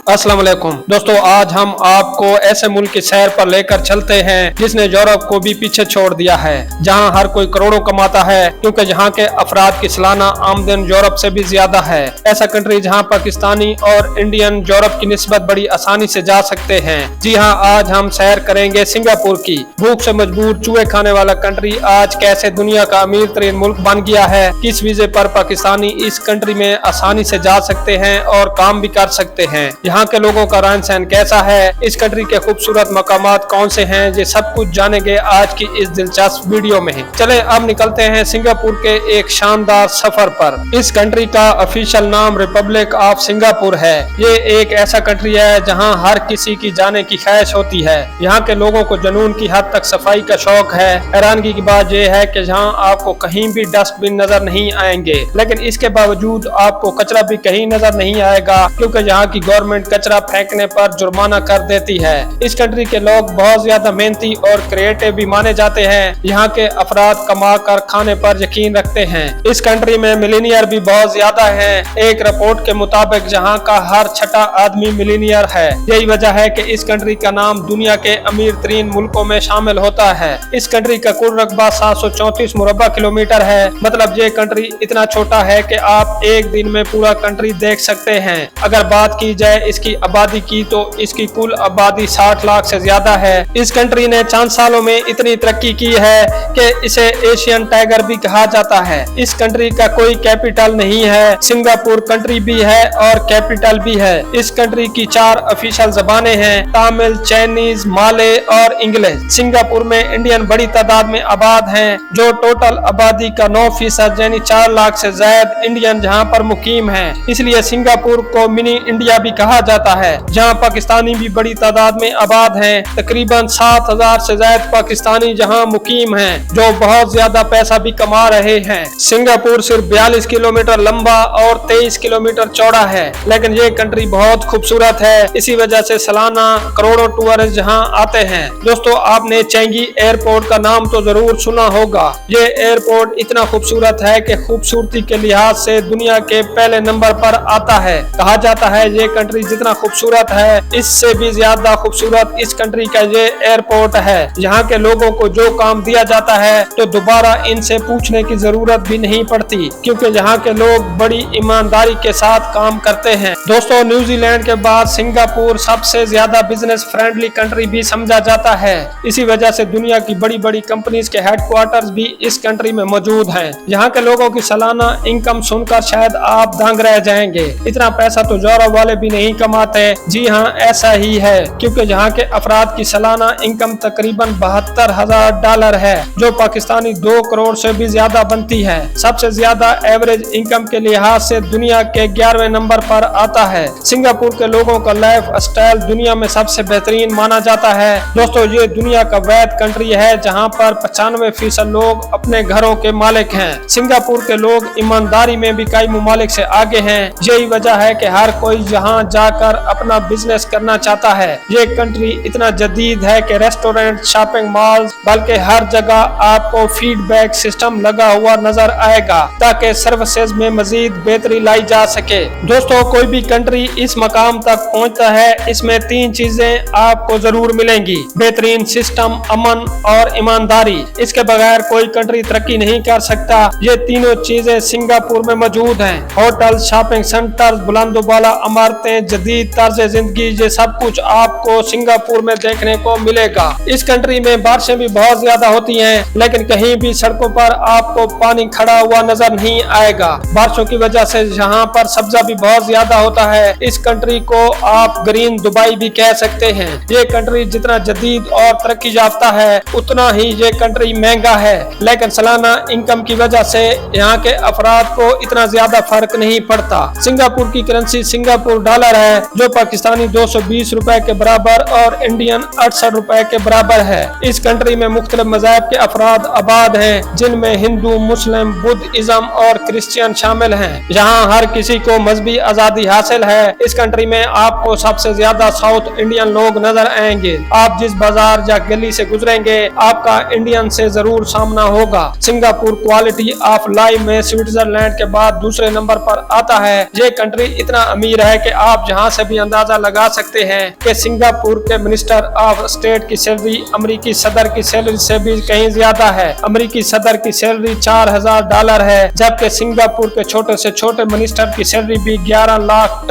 अस्सलाम वालेकुम दोस्तों, आज हम आपको ऐसे मुल्क की सैर पर लेकर चलते हैं जिसने यूरोप को भी पीछे छोड़ दिया है, जहां हर कोई करोड़ों कमाता है क्योंकि जहां के अफराद की सालाना आमदन यूरोप से भी ज्यादा है। ऐसा कंट्री जहां पाकिस्तानी और इंडियन यूरोप की निस्बत बड़ी आसानी से जा सकते हैं। जी हां, आज हम सैर करेंगे सिंगापुर की। भूख से मजबूर चूहे खाने वाला कंट्री आज कैसे दुनिया का अमीर तरीन मुल्क बन गया है, किस वीजे पर पाकिस्तानी इस कंट्री में आसानी से जा सकते हैं और काम भी कर सकते हैं, यहाँ के लोगों का रहन सहन कैसा है, इस कंट्री के खूबसूरत मकामात कौन से हैं, ये सब कुछ जानेंगे आज की इस दिलचस्प वीडियो में। चले अब निकलते हैं सिंगापुर के एक शानदार सफर पर। इस कंट्री का ऑफिशियल नाम रिपब्लिक ऑफ सिंगापुर है। ये एक ऐसा कंट्री है जहां हर किसी की जाने की ख्वाहिश होती है। यहाँ के लोगों को जुनून की हद तक सफाई का शौक है। हैरानगी की बात यह है कि जहाँ आपको कहीं भी डस्टबिन नजर नहीं आएंगे, लेकिन इसके बावजूद आपको कचरा भी कहीं नजर नहीं आएगा क्योंकि यहाँ की गवर्नमेंट कचरा फेंकने पर जुर्माना कर देती है। इस कंट्री के लोग बहुत ज्यादा मेहनती और क्रिएटिव भी माने जाते हैं। यहाँ के अफराद कमा कर खाने पर यकीन रखते हैं। इस कंट्री में मिलीनियर भी बहुत ज्यादा हैं। एक रिपोर्ट के मुताबिक जहाँ का हर छठा आदमी मिलीनियर है। यही वजह है कि इस कंट्री का नाम दुनिया के अमीर तरीन मुल्कों में शामिल होता है। इस कंट्री का कुल रकबा 734 मुरब्बा किलोमीटर है। मतलब ये कंट्री इतना छोटा है कि आप एक दिन में पूरा कंट्री देख सकते हैं। अगर बात की जाए इसकी आबादी की तो इसकी कुल आबादी 60 लाख से ज्यादा है। इस कंट्री ने चंद सालों में इतनी तरक्की की है कि इसे एशियन टाइगर भी कहा जाता है। इस कंट्री का कोई कैपिटल नहीं है। सिंगापुर कंट्री भी है और कैपिटल भी है। इस कंट्री की 4 ऑफिशियल ज़बानें हैं, तमिल, चाइनीज, माले और इंग्लिश। सिंगापुर में इंडियन बड़ी तादाद में आबाद हैं, जो टोटल आबादी का 9% यानी 4 लाख से ज्यादा इंडियन जहां पर मुकीम हैं। इसलिए सिंगापुर को मिनी इंडिया भी कहा जाता है। जहां पाकिस्तानी भी बड़ी तादाद में आबाद हैं। तकरीबन 7,000 से ज्यादा पाकिस्तानी जहां मुकीम हैं, जो बहुत ज्यादा पैसा भी कमा रहे हैं। सिंगापुर सिर्फ 42 किलोमीटर लंबा और 23 किलोमीटर चौड़ा है, लेकिन ये कंट्री बहुत खूबसूरत है। इसी वजह से सालाना करोड़ों टूरिस्ट जहां आते हैं। दोस्तों, आपने चेंगी एयरपोर्ट का नाम तो जरूर सुना होगा। ये एयरपोर्ट इतना खूबसूरत है कि खूबसूरती के लिहाज से दुनिया के पहले नंबर पर आता है। कहा जाता है ये कंट्री जितना खूबसूरत है, इससे भी ज्यादा खूबसूरत इस कंट्री का ये एयरपोर्ट है। यहाँ के लोगों को जो काम दिया जाता है तो दोबारा इनसे पूछने की जरूरत भी नहीं पड़ती, क्योंकि यहाँ के लोग बड़ी ईमानदारी के साथ काम करते हैं। दोस्तों, न्यूजीलैंड के बाद सिंगापुर सबसे ज्यादा बिजनेस फ्रेंडली कंट्री भी समझा जाता है। इसी वजह से दुनिया की बड़ी बड़ी कंपनीज के हेडक्वार्टर्स भी इस कंट्री में मौजूद हैं। यहाँ के लोगों की सालाना इनकम सुनकर शायद आप दंग रह जाएंगे। इतना पैसा तो यूरोप वाले भी नहीं कमाते। जी हाँ, ऐसा ही है, क्योंकि यहाँ के अफराद की सालाना इनकम तकरीबन $72,000 है, जो पाकिस्तानी 2 करोड़ से भी ज्यादा बनती है। सबसे ज्यादा एवरेज इनकम के लिहाज से दुनिया के 11वें नंबर पर आता है। सिंगापुर के लोगों का लाइफ स्टाइल दुनिया में सबसे बेहतरीन माना जाता है। दोस्तों, ये दुनिया का वैध कंट्री है जहाँ पर 95% लोग अपने घरों के मालिक हैं। सिंगापुर के लोग ईमानदारी में भी कई ममालिक से आगे हैं। यही वजह है कि हर कोई यहाँ जाकर अपना बिजनेस करना चाहता है। ये कंट्री इतना जदीद है कि रेस्टोरेंट, शॉपिंग मॉल, बल्कि हर जगह आपको फीडबैक सिस्टम लगा हुआ नजर आएगा, ताकि सर्विसेज में मजीद बेहतरी लाई जा सके। दोस्तों, कोई भी कंट्री इस मकाम तक पहुंचता है, इसमें 3 चीजें आपको जरूर मिलेंगी: बेहतरीन सिस्टम, अमन और ईमानदारी। इसके बगैर कोई कंट्री तरक्की नहीं कर सकता। ये तीनों चीजें सिंगापुर में मौजूद हैं। होटल, शॉपिंग सेंटर, बुलंदोबाला इमारतें, जदीद तर्ज जिंदगी, ये सब कुछ आपको सिंगापुर में देखने को मिलेगा। इस कंट्री में बारिशें भी बहुत ज्यादा होती हैं, लेकिन कहीं भी सड़कों पर आपको पानी खड़ा हुआ नजर नहीं आएगा। बारिशों की वजह से यहाँ पर सब्जा भी बहुत ज्यादा होता है। इस कंट्री को आप ग्रीन दुबई भी कह सकते हैं। ये कंट्री जितना जदीद और तरक्की याफ्ता है, उतना ही ये कंट्री महंगा है, लेकिन सालाना इनकम की वजह से यहाँ के अफराद को इतना ज्यादा फर्क नहीं पड़ता। सिंगापुर की करेंसी सिंगापुर डॉलर है, जो पाकिस्तानी 220 रुपए के बराबर और इंडियन 68 रुपए के बराबर है। इस कंट्री में मुख्तलिफ मज़ाहब के अफराद आबाद हैं, जिनमें हिंदू, मुस्लिम, बुद्धिज्म और क्रिश्चियन शामिल हैं। यहाँ हर किसी को मजहबी आजादी हासिल है। इस कंट्री में आपको सबसे ज्यादा साउथ इंडियन लोग नजर आएंगे। आप जिस बाजार या गली से गुजरेंगे, आपका इंडियन से जरूर सामना होगा। सिंगापुर क्वालिटी ऑफ लाइफ में स्विट्जरलैंड के बाद दूसरे नंबर पर आता है। ये कंट्री इतना अमीर है कि आप यहाँ से भी अंदाजा लगा सकते हैं कि सिंगापुर के मिनिस्टर ऑफ स्टेट की सैलरी अमेरिकी सदर की सैलरी से भी कहीं ज्यादा है। अमेरिकी सदर की सैलरी $4000 है, जबकि सिंगापुर के छोटे से छोटे मिनिस्टर की सैलरी भी $11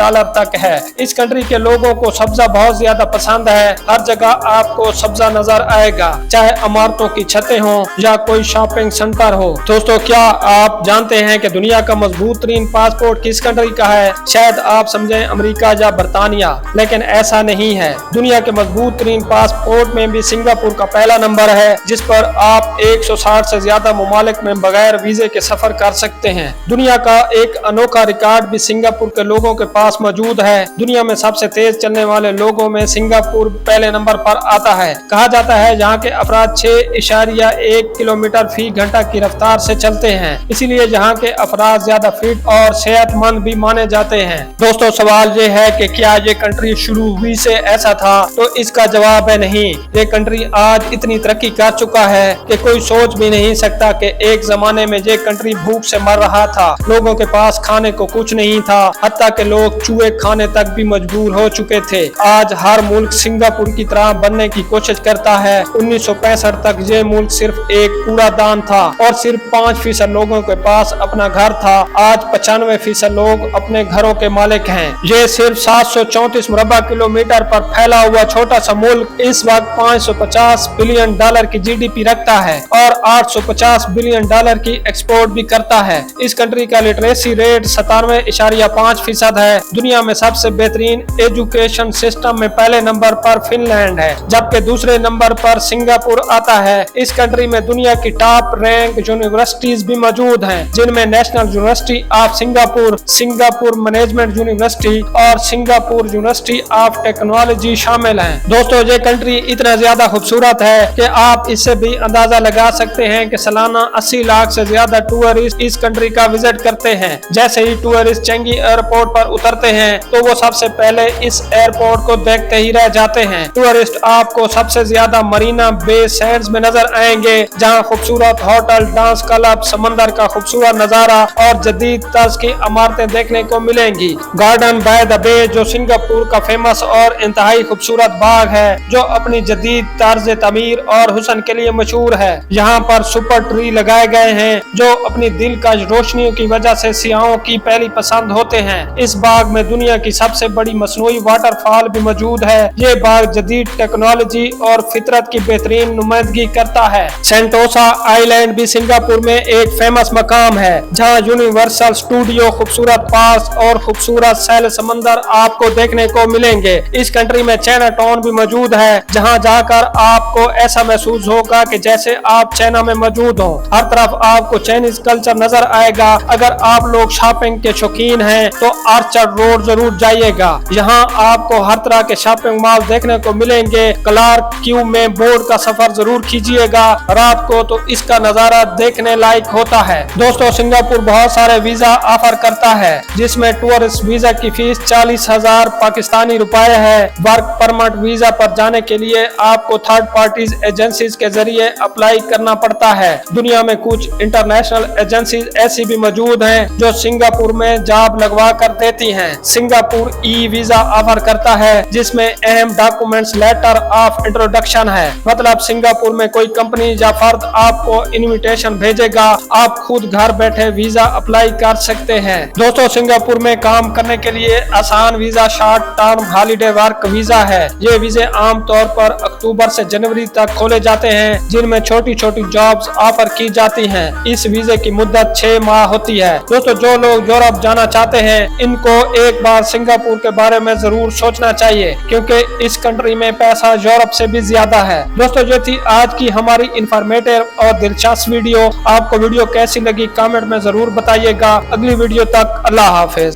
लाख तक है। इस कंट्री के लोगों को सब्जा बहुत ज्यादा पसंद है। हर जगह आपको सब्जा नजर आएगा, चाहे इमारतों की छतें हों या कोई शॉपिंग सेंटर हो। दोस्तों, क्या आप जानते हैं कि दुनिया का मजबूत तरीन पासपोर्ट किस कंट्री का है? शायद आप समझें अमेरिका या बरतानिया, लेकिन ऐसा नहीं है। दुनिया के मजबूत तरीन पासपोर्ट में भी सिंगापुर का पहला नंबर है, जिस पर आप 160 से ज्यादा ममालिक में बगैर वीजे के सफर कर सकते हैं। दुनिया का एक अनोखा रिकॉर्ड भी सिंगापुर के लोगों के पास मौजूद है। दुनिया में सबसे तेज चलने वाले लोगों में सिंगापुर पहले नंबर पर आता है। कहा जाता है यहाँ के अफराद 6.1 किलोमीटर फी घंटा की रफ्तार से चलते हैं, इसीलिए यहाँ के अफराद ज्यादा फिट और सेहतमंद भी माने जाते हैं। दोस्तों, सवाल ये है कि क्या ये कंट्री शुरू हुई से ऐसा था? तो इसका जवाब है नहीं। ये कंट्री आज इतनी तरक्की कर चुका है कि कोई सोच भी नहीं सकता कि एक जमाने में ये कंट्री भूख से मर रहा था। लोगों के पास खाने को कुछ नहीं था, हत्ता के लोग चूहे खाने तक भी मजबूर हो चुके थे। आज हर मुल्क सिंगापुर की तरह बनने की कोशिश करता है। 1965 तक ये मुल्क सिर्फ एक कूड़ादान था और सिर्फ 5% लोगों के पास अपना घर था। आज 95% लोग अपने घरों के मालिक हैं। ये सिर्फ 734 मुरब्बा किलोमीटर पर फैला हुआ छोटा सा मुल्क इस वक्त $550 बिलियन की GDP रखता है और $850 बिलियन की एक्सपोर्ट भी करता है। इस कंट्री का लिटरेसी रेट 97.5% है। दुनिया में सबसे बेहतरीन एजुकेशन सिस्टम में पहले नंबर पर फिनलैंड है, जबकि दूसरे नंबर पर सिंगापुर आता है। इस कंट्री में दुनिया की टॉप रैंक यूनिवर्सिटीज भी मौजूद हैं, जिनमें national university of Singapore, Singapore management university और सिंगापुर यूनिवर्सिटी ऑफ टेक्नोलॉजी शामिल हैं। दोस्तों, ये कंट्री इतना ज्यादा खूबसूरत है कि आप इससे भी अंदाजा लगा सकते हैं कि सालाना 80 लाख से ज्यादा टूरिस्ट इस कंट्री का विजिट करते हैं। जैसे ही टूरिस्ट चेंगी एयरपोर्ट पर उतरते हैं तो वो सबसे पहले इस एयरपोर्ट को देखते ही रह जाते हैं। टूरिस्ट आपको सबसे ज्यादा मरीना बे सैंड्स में नजर आएंगे, जहां खूबसूरत होटल, डांस क्लब, समंदर का खूबसूरत नजारा और जदीद तर्ज की इमारतें देखने को मिलेंगी। गार्डन बाय द बे, जो सिंगापुर का फेमस और इंतहाई खूबसूरत बाग है, जो अपनी जदीद तर्ज तमीर और हुस्न के लिए मशहूर है। यहाँ पर सुपर ट्री लगाए गए हैं जो अपनी दिलकश रोशनियों की वजह से सियाहों की पहली पसंद होते हैं। इस बाग में दुनिया की सबसे बड़ी मसनूई वाटरफॉल भी मौजूद है। ये बाग जदीद टेक्नोलॉजी और फितरत की बेहतरीन नुमाइंदगी करता है। सेंटोसा आइलैंड भी सिंगापुर में एक फेमस मकाम है, जहाँ यूनिवर्सल स्टूडियो, खूबसूरत पार्क और खूबसूरत सैल समंदर आपको देखने को मिलेंगे। इस कंट्री में चाइना टाउन भी मौजूद है, जहाँ जाकर आपको ऐसा महसूस होगा कि जैसे आप चाइना में मौजूद हो। हर तरफ आपको चाइनीज कल्चर नजर आएगा। अगर आप लोग शॉपिंग के शौकीन हैं तो आर्चर्ड रोड जरूर जाइएगा। यहाँ आपको हर तरह के शॉपिंग मॉल देखने को मिलेंगे। क्लार्क क्यू में बोर्ड का सफर जरूर कीजिएगा। रात को तो इसका नजारा देखने लायक होता है। दोस्तों, सिंगापुर बहुत सारे वीजा ऑफर करता है, जिसमें टूरिस्ट वीजा की फीस 40,000 पाकिस्तानी रुपए है। वर्क परमिट वीजा पर जाने के लिए आपको थर्ड पार्टीज एजेंसीज के जरिए अप्लाई करना पड़ता है। दुनिया में कुछ इंटरनेशनल एजेंसीज ऐसी भी मौजूद हैं जो सिंगापुर में जॉब लगवा कर देती हैं। सिंगापुर ई वीजा ऑफर करता है, जिसमें अहम डॉक्यूमेंट्स लेटर ऑफ इंट्रोडक्शन है। मतलब सिंगापुर में कोई कंपनी या फर्द आपको इनविटेशन भेजेगा, आप खुद घर बैठे वीजा अप्लाई कर सकते हैं। दोस्तों, सिंगापुर में काम करने के लिए आसान visa short term holiday work visa है। ये वीजे आमतौर पर अक्टूबर से जनवरी तक खोले जाते हैं, जिनमें छोटी छोटी जॉब्स ऑफर की जाती हैं। इस वीजे की मुद्दत 6 माह होती है। दोस्तों, जो लोग यूरोप जाना चाहते हैं, इनको एक बार सिंगापुर के बारे में जरूर सोचना चाहिए, क्योंकि इस कंट्री में पैसा यूरोप से भी ज्यादा है। दोस्तों, ये थी आज की हमारी इंफॉर्मेटिव और दिलचस्प वीडियो। आपको वीडियो कैसी लगी कमेंट में जरूर बताइएगा। अगली वीडियो तक अल्लाह हाफिज।